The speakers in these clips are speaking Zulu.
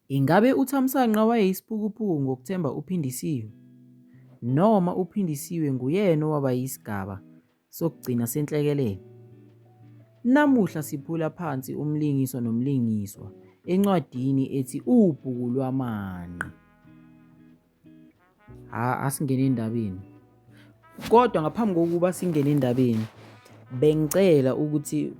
Ingabe uThamsanqa wayeyisiphukuphuku ngokuthemba uPhindisiwe, noma uPhindisiwe nguyena owaba yisigaba sokugcina senhlekelele? Namuhla siphula phansi umlingiswa nomlingiswa encwadini ethi Ubhuku Lwamanqe. Asingene endabeni. Kodwa ngaphambi kokuba singene endabeni, bengicela ukuthi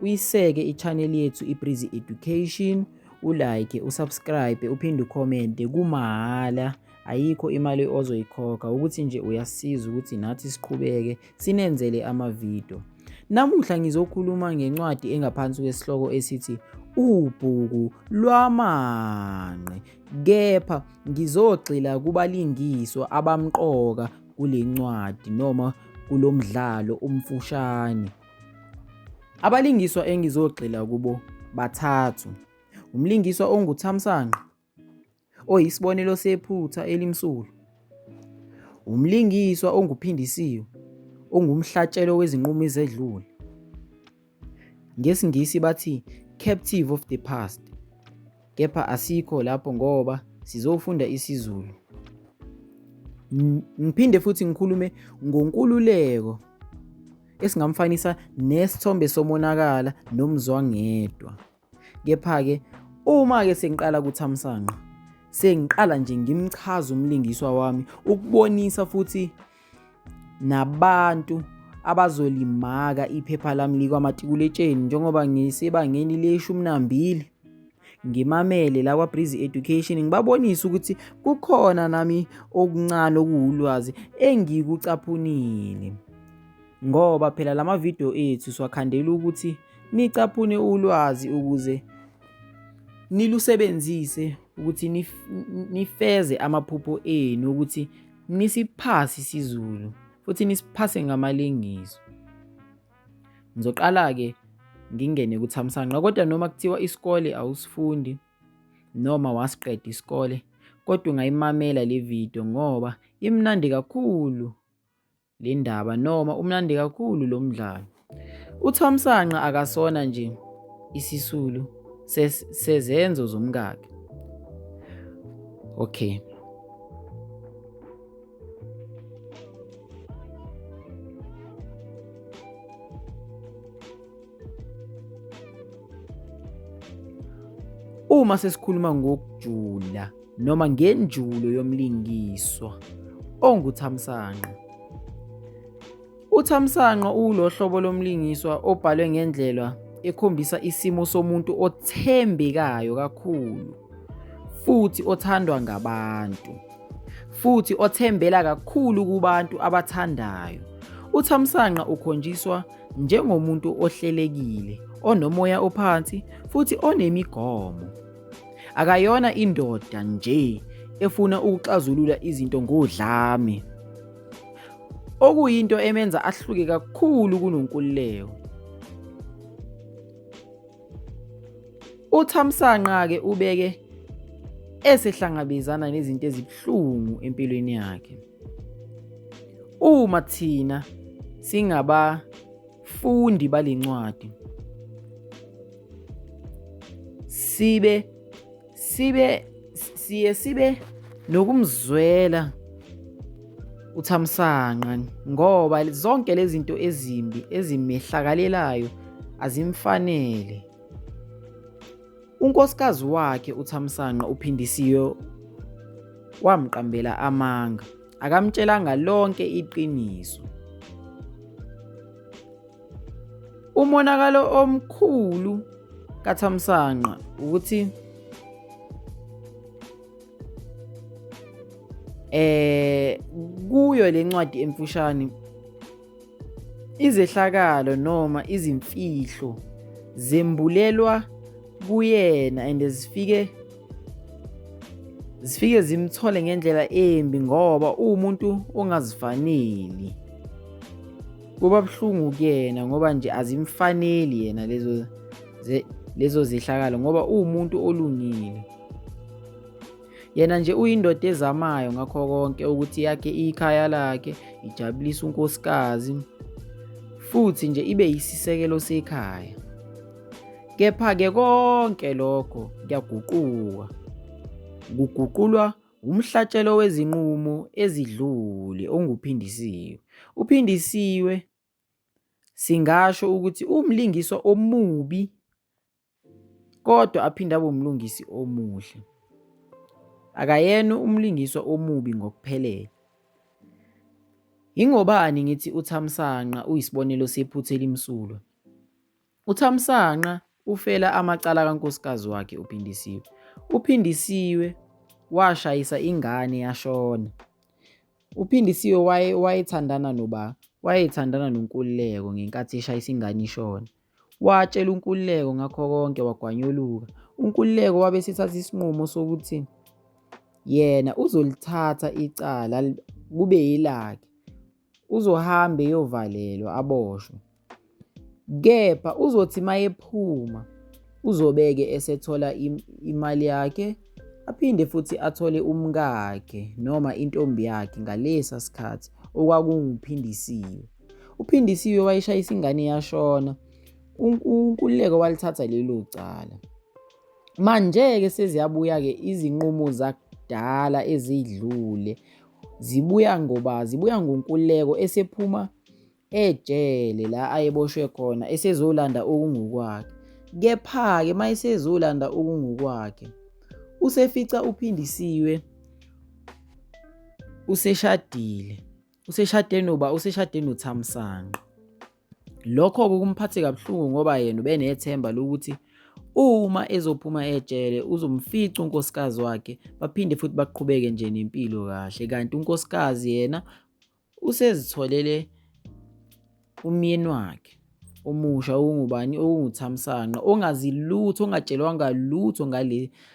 uyiseke i-channel yethu iBreezy Education, ulike, usubscribe, uphinde ukhomente, kumahhala, ayikho imali ozoyikhokha, ukuthi nje uyasisiza ukuthi nathi siqhubeke sinenzele amavidiyo. Namuhla ngizokhuluma ngencwadi engaphansi kwesihloko esithi Ubhuku Lwamanqe, kepha ngizogxila kubalingiswa abamqoka kule ncwadi noma kulomdlalo umfushane. Abalingiswa engizogxila kubo bathathu: umlingiswa onguThamsanqa, oyisibonelo sephutha elimsulwa; umlingiswa onguPhindisiwe, ongumhlatshelo wezinqumo ezedlule, ngesiNgisi bathi captive of the past, kepha asikho lapho ngoba sizofunda isiZulu. Ngiphinde futhi ngikhulume ngonkululeko, esingamfanisa nesithombe somonakala nomzwangedwa. Kepha-ke uma-ke sengiqala kuThamsanqa, sengiqala nje ngimchaza umlingiswa wami, ukubonisa futhi nabantu abazolimaka iphepha lami likwamatikuletsheni njengoba ngisebangeni le-12, ngimamele la kwaBreezy Education, ngibabonise ukuthi kukhona nami okuncane okuwulwazi engikucaphunile, ngoba phela lama video ethu siwakhandela ukuthi nicaphune ulwazi ukuze nilusebenzise ukuthi nifeze amaphupho enu, ukuthi nisiphase isiZulu futhi nisiphase ngamalengiso. Ngizoqala-ke ngingene kuThamsanqa, kodwa noma kuthiwa isikole awusifundi noma wasiqeda isikole, kodwa ungayimamela le video ngoba imnandi kakhulu le ndaba noma umnandi kakhulu lo mdlalo. uThamsanqa akasona nje isisulu sezenzo zomkakhe. Okay. Uma sesikhuluma ngokujula noma ngenjulo yomlingiswa onguThamsanqa, uThamsanqa ulo hlobo lomlingiswa obhalwe ngendlela ekhombisa isimo somuntu othembekayo kakhulu, futhi othandwa ngabantu, futhi othembela kakhulu kubantu abathandayo. uThamsanqa ukhonjiswa njengomuntu ohlelekile, onomoya ophansi, futhi onemigomo. Akayona indoda nje efuna ukuxazulula izinto ngodlame, okuyinto emenza ahluke kakhulu kunonkululeko. uThamsanqa-ke ubeke esehlangabezana nezinto ezibuhlungu empilweni yakhe. Uma thina singabafundi balencwadi sibe nokumzwela uThamsanqa, ngoba zonke lezi zinto ezimbi ezimehlakalelayo azimfanele. Unkosikazi wakhe uThamsanqa, uPhindisiwe, wamqambela amanga, akamtshelanga lonke iqiniso. Umonakalo omkhulu kaThamsanqa ukuthi kuyo le ncwadi emfushane, izehlakalo noma izimfihlo zembulelwa kuyena and zifike zimthole ngendlela embi ngoba umuntu ongazifaneli. Kuba buhlungu kuyena ngoba nje azimfaneli yena lezo zehlakalo ngoba umuntu olungile. Yena nje uyindoda ezamayo ngakho konke ukuthi yakhe ikhaya lakhe, ijabulise unkosikazi, futhi nje ibe yisisekelo sekhaya. Kepha-ke konke lokho kuyaguquka kuguqulwa umhlatshelo wezinqumo ezidlule onguphindisiwe. Uphindisiwe singasho ukuthi umlingiswa omubi kodwa aphinde abe umlungisi omuhle. Akayena umlingiswa omubi ngokuphelele. Yingobani ngithi uThamsanqa uyisibonelo sephutha elimsulwa? uThamsanqa ufela amacala kankosikazi wakhe uPhindisiwe. uPhindisiwe washayisa ingane yashona. uPhindisiwe wayethandana noba? Wayethandana noNkululeko ngenkathi eshayisa ingane ishona. Watshela uNkululeko ngakho konke wagwanyuluka. uNkululeko wabe sethatha isinqumo sokuthi yena uzolithatha icala kube yilakhe. Uzohamba eyovalelwa aboshwe. Kepha uzothi mayephuma uzobeke esethola imali yakhe aphinde futhi athole umkakhe noma intombi yakhe ngalesa sikhathi okwakunguPhindisiwe. uPhindisiwe wayeshayisa ingane yashona. uNkululeko walithatha lelo cala. Manje-ke seziyabuya-ke izinqumo zakudala ezidlule zibuya ngoba? Zibuya ngoNkululeko esephuma ejele la ayeboshwe khona esezolanda okungokwakhe. Kepha-ke mayesezolanda okungokwakhe usefica uPhindisiwe useshadile. Useshade noba? Useshade noThamsanqa. Lokho-ke kumphathe kabuhlungu ngoba yena ubenethemba lokuthi uma ezophuma ejele uzomfica unkosikazi wakhe baphinde futhi baqhubeke nje nempilo kahle. Kanti unkosikazi yena usezitholele umyeni wakhe omusha okungubani? OkunguThamsanqa ongazi lutho, ongatshelwanga lutho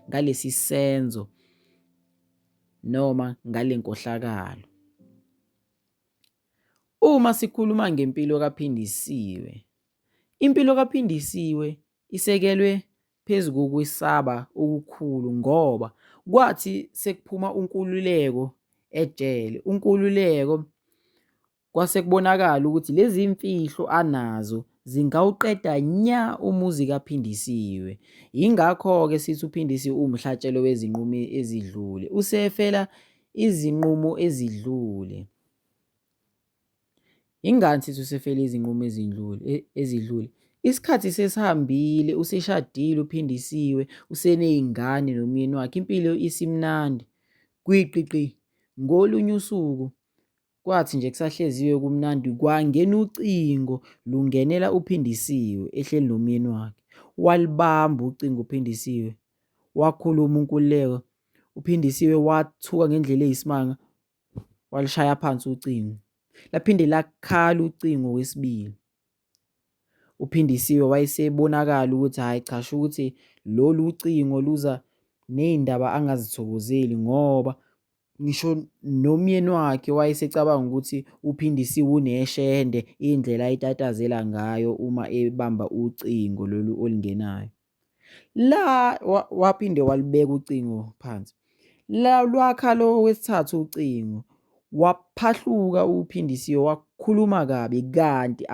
ngalesi senzo noma ngale nkohlakalo. Uma sikhuluma ngempilo kaPhindisiwe, impilo kaPhindisiwe isekelwe phezu kokwesaba okukhulu ngoba kwathi sekuphuma uNkululeko ejele, uNkululeko kwase kubonakala ukuthi lezi imfihlo anazo zingawuqeda nya umuzi kaPhindisiwe. Yingakho-ke sithi uPhindisiwe uwumhlatshelo wezinqumo ezidlule, usefela izinqumo ezidlule. Ingani sithi usefela izinqumo ezidlule? Isikhathi sesihambile, useshadile uPhindisiwe, useney'ngane nomyeni wakhe, impilo isimnandi gwiqiqi. Ngolunye usuku kwathi nje kusahleziwe kumnandi kwangena ucingo lungenela uPhindisiwe ehleli nomyeni wakhe. Walibamba ucingo uPhindisiwe, wakhuluma uNkululeko. uPhindisiwe wathuka ngendlela eyisimanga, walishaya phansi ucingo. Laphinde lakhala ucingo wesibili. uPhindisiwe wayesebonakala ukuthi hhayi cha, sho ukuthi lolu ucingo luza ney'ndaba angazithokozeli ngoba ngisho nomyeni wakhe wayesecabanga ukuthi uPhindisiwe uneshende indlela ayitatazela ngayo uma ebamba ucingo lolu olungenayo. Waphinde walibeka ucingo phansi. Lwakha lo wesithathu ucingo, waphahluka uPhindisiwe wakhuluma kabi kanti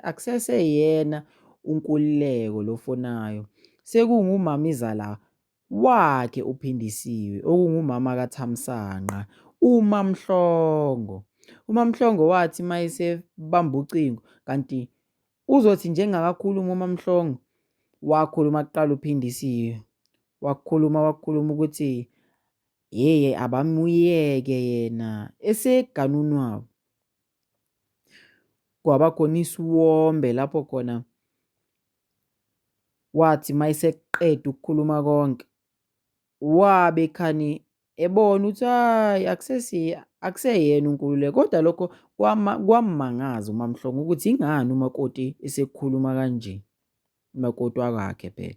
akuseseyena uNkululeko lofonayo, sekungumamizala wakhe uPhindisiwe okungumama kaThamsanqa, uMaMhlongo. uMaMhlongo wathi mayesebamba ucingo kanti uzothi njengakakhuluma uMaMhlongo, wakhuluma kuqala uPhindisiwe. Wakhuluma ukuthi yeye abamuyeke yena eseganuni wabo. Kwabakhona isiwombe lapho khona wathi mayeseqeda ukukhuluma konke wabe khani ebona ukuthi hayi akuseyena uNkululeko, kodwa lokho kwamangaza uMaMhlongo ukuthi ingani umakoti esekukhuluma kanje, umakoti wakakhe phela.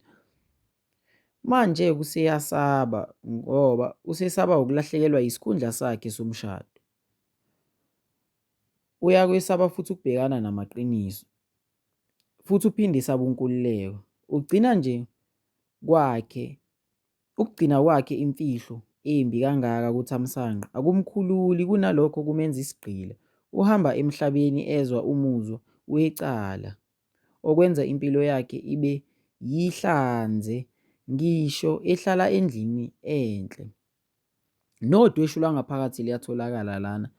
Manje useyasaba ngoba usesaba ukulahlekelwa isikhundla sakhe somshado. Uyakwesaba futhi ukubhekana namaqiniso futhi uphinde esaba uNkululeko. Ukugcina kwakhe imfihlo embi kangaka kuThamsanqa akumkhululi, kunalokho kumenza isigqila. Uhamba emhlabeni ezwa umuzwa wecala okwenza impilo yakhe ibe yihlanze ngisho ehlala endlini enhle. nodweshu lwangaphakathi liyatholakala lana,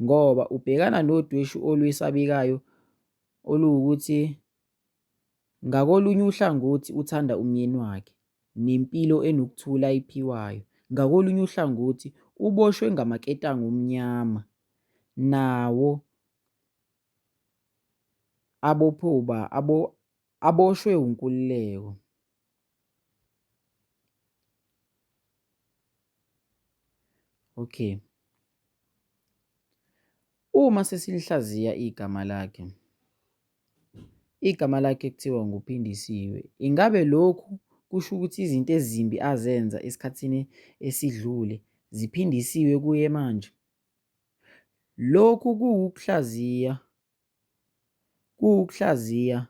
ngoba ubhekana nodweshu olwesabekayo oluwukuthi ngakolunye uhlangothi uthanda umyeni wakhe nempilo enokuthula ayiphiwayo, ngakolunye uhlangothi uboshwe ngamaketanga omnyama nawo aboshwe unkululeko. Okay, uma sesilihlaziya igama lakhe kuthiwa nguPhindisiwe, ingabe lokhu kusho ukuthi izinto ezimbi azenza esikhathini esidlule ziphindisiwe kuye manje? Lokhu kuwukuhlaziya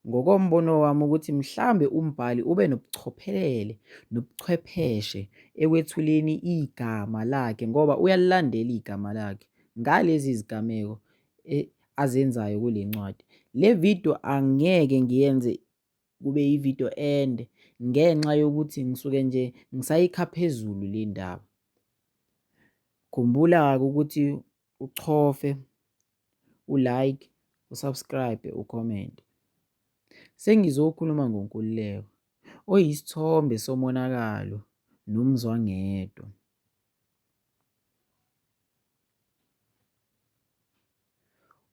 ngokombono wami ukuthi mhlambe umbhali ube nobuchwepheshe ekwethuleni igama lakhe ngoba uyalilandela igama lakhe ngalezi zigameko azenzayo kule ncwadi. Le video angeke ngiyenze kube ividiyo ende ngenxa yokuthi ngisuke nje ngisayikha phezulu le ndaba. Khumbula-ke ukuthi uchofe, u-like, u-subscribe, ucommente. Sengizokhuluma ngoNkululeko, oyisithombe somonakalo nomzwangedwa.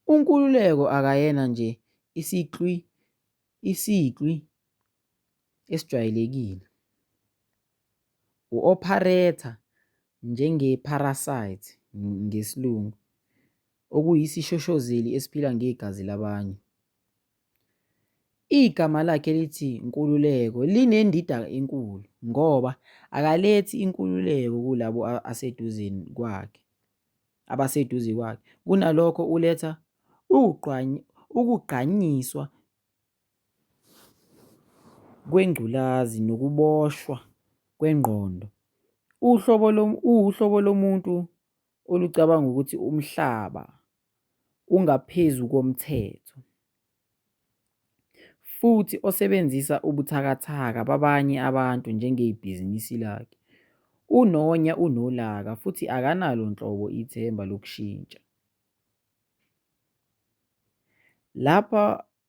uNkululeko akayena nje isiqwi esijwayelekile, u-opharetha njenge-parasite ngesiLungu, okuyisishoshozeli esiphila ngegazi labanye. Igama lakhe elithi Nkululeko linendida enkulu ngoba akalethi inkululeko kulabo abaseduze kwakhe, kunalokho uletha ukugqanyiswa kwengculazi nokuboshwa kwengqondo. Uhlobo lomuntu olucabanga ukuthi umhlaba ungaphezu komthetho, futhi osebenzisa ubuthakathaka babanye abantu njengebhizinisi lakhe. Unonya unolaka futhi akanalo nhlobo ithemba lokushintsha.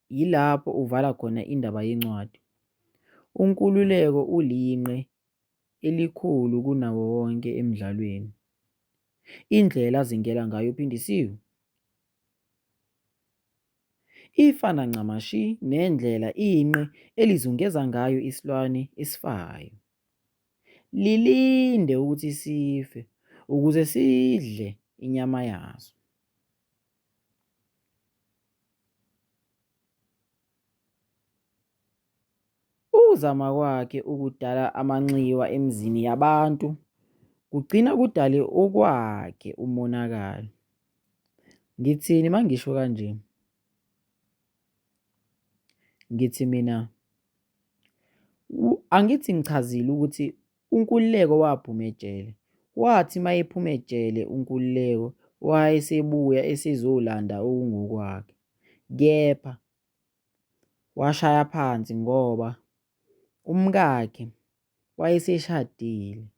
Yilapho uvala khona indaba yencwadi. uNkululeko ulinqe elikhulu kunawo wonke emdlalweni. Indlela azingela ngayo uPhindisiwe ifana ncamashi nendlela inqe elizungeza ngayo isilwane esifayo. Lilinde ukuthi sife ukuze sidle inyama yaso. Ukuzama kwakhe ukudala amanxiwa emizini yabantu kugcina kudale okwakhe umonakalo. Ngithini mangisho kanje? Ngithi mina angithi ngichazile ukuthi uNkululeko waphuma ejele, wathi mayephuma ejele uNkululeko wayesebuya esezolanda okungokwakhe, kepha washaya phansi ngoba umkakhe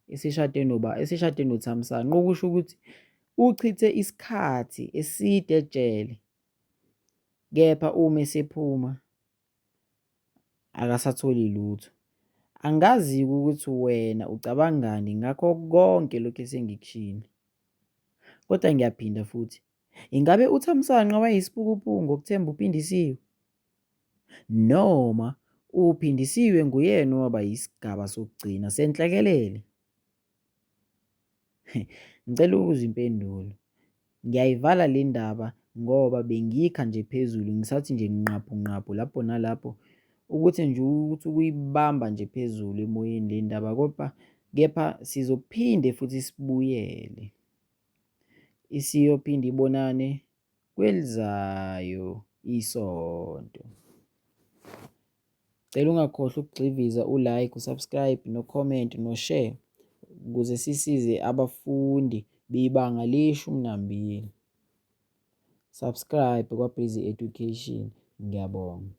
eseshade noThamsanqa, okusho ukuthi uchithe isikhathi eside ejele, kepha uma esephuma akasatholi lutho. Angazi ukuthi wena ucabangani ngakho konke lokhu esengikushilo, kodwa ngiyaphinda futhi, ingabe uThamsanqa wayeyisiphukuphuku ngokuthemba uPhindisiwe? Noma uPhindisiwe nguyena owaba yisigaba sokugcina senhlekelele? Ngicela ukuzwa impendulo. Ngiyayivala le ndaba ngoba bengikha nje phezulu, ngisathi nje nqaphu lapho nalapho ukuthi nje ukuthi ukuyibamba nje phezulu emoyeni le ndaba, kepha sizophinde futhi sibuyele, isiyophinde ibonane kwelizayo isonto. Cela ungakhohlwa ukugxiviza u-like, u-subscribe, no-comment, no-share ukuze sisize abafundi bebanga le-12. Subscribe kwaBrizi Education. Ngiyabonga.